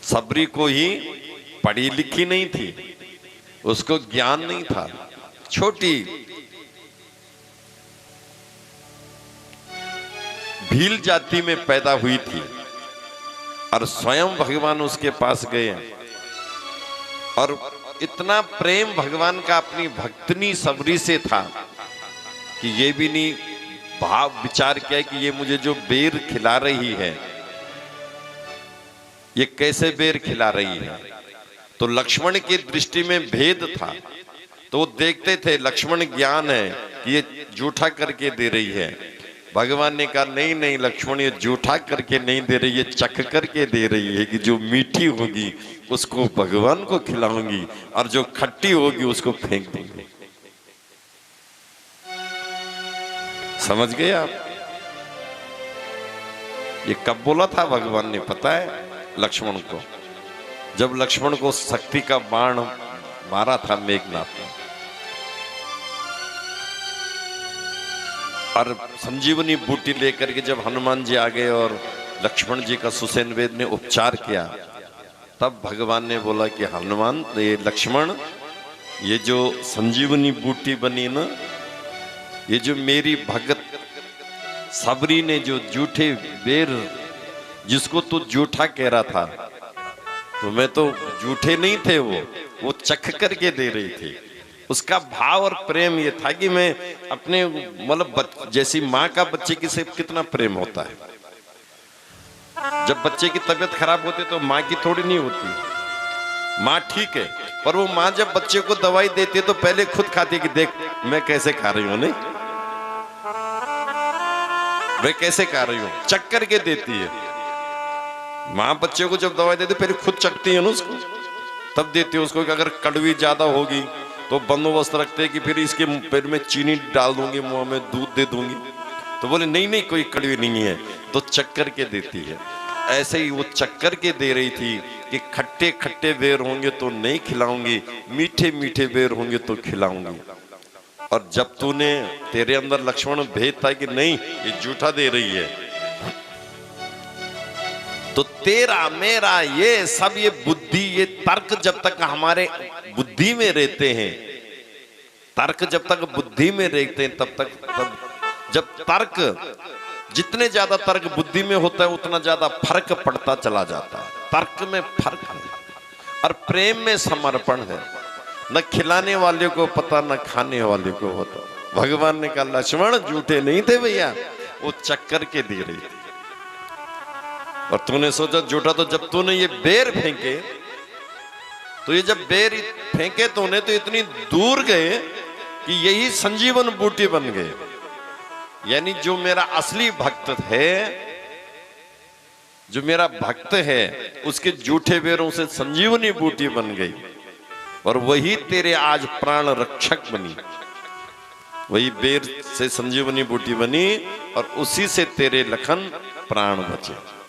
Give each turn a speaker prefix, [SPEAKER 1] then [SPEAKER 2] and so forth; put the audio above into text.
[SPEAKER 1] सबरी को ही पढ़ी लिखी नहीं थी, उसको ज्ञान नहीं था, छोटी भील जाति में पैदा हुई थी और स्वयं भगवान उसके पास गए और इतना प्रेम भगवान का अपनी भक्तनी सबरी से था कि ये भी नहीं भाव विचार किया कि ये मुझे जो बेर खिला रही है ये कैसे बेर खिला रही है। तो लक्ष्मण की दृष्टि में भेद था, तो वो देखते थे लक्ष्मण ज्ञान है कि ये जूठा करके दे रही है। भगवान ने कहा नहीं नहीं लक्ष्मण, ये जूठा करके नहीं दे रही, ये चख करके दे रही है कि जो मीठी होगी उसको भगवान को खिलाऊंगी और जो खट्टी होगी उसको फेंक देंगे। समझ गए आप? ये कब बोला था भगवान ने पता है लक्ष्मण को? जब लक्ष्मण को शक्ति का बाण मारा था मेघनाथ ने और संजीवनी बूटी लेकर के जब हनुमान जी आ गए और लक्ष्मण जी का सुसेन वेद ने उपचार किया, तब भगवान ने बोला कि हनुमान, ये लक्ष्मण, ये जो संजीवनी बूटी बनी ना, ये जो मेरी भगत सबरी ने जो जूठे बेर, जिसको तू जूठा कह रहा था, तो मैं तो जूठे नहीं थे, वो चख करके दे रही थी। उसका भाव और प्रेम ये था कि मैं अपने मतलब जैसी माँ का बच्चे की से कितना प्रेम होता है। जब बच्चे की तबीयत खराब होती तो माँ की थोड़ी नहीं होती, माँ ठीक है, पर वो माँ जब बच्चे को दवाई देती है तो पहले खुद खाती है कि देख मैं कैसे खा रही हूँ, नहीं मैं कैसे खा रही हूँ, चख करके देती है। माँ बच्चे को जब दवाई देती पहले खुद चखती है ना उसको, तब देती है उसको कि अगर कड़वी ज्यादा होगी तो बंदोबस्त रखते हैं कि फिर इसके पेट में चीनी डाल दूंगी, मुंह में दूध दे दूंगी। तो बोले नहीं नहीं कोई कड़वी नहीं है, तो चक्कर के देती है। ऐसे ही वो चक्कर के दे रही थी कि खट्टे खट्टे बेर होंगे तो नहीं खिलाऊंगी, मीठे मीठे बेर होंगे तो खिलाऊंगी। और जब तूने, तेरे अंदर लक्ष्मण भेद था कि नहीं ये जूठा दे रही है, तो तेरा मेरा ये सब ये बुद्धि, ये तर्क जब तक हमारे बुद्धि में रहते हैं, तर्क जब तक बुद्धि में रहते हैं तब जब तर्क, जितने ज्यादा तर्क बुद्धि में होता है उतना ज्यादा फर्क पड़ता चला जाता है। तर्क में फर्क है और प्रेम में समर्पण है। न खिलाने वाले को पता न खाने वाले को होता। भगवान ने कहा लक्ष्मण जूठे नहीं थे भैया, वो चक्कर के दे रही थी। और तूने सोचा जूठा, तो जब तूने ये बेर फेंके, तो ये जब बेर फेंके तो उन्हें तो इतनी दूर गए कि यही संजीवन बूटी बन गए। यानी जो मेरा असली भक्त है, जो मेरा भक्त है, उसके जूठे बेरों से संजीवनी बूटी बन गई और वही तेरे आज प्राण रक्षक बनी। वही बेर से संजीवनी बूटी बनी और उसी से तेरे लखन प्राण बचे।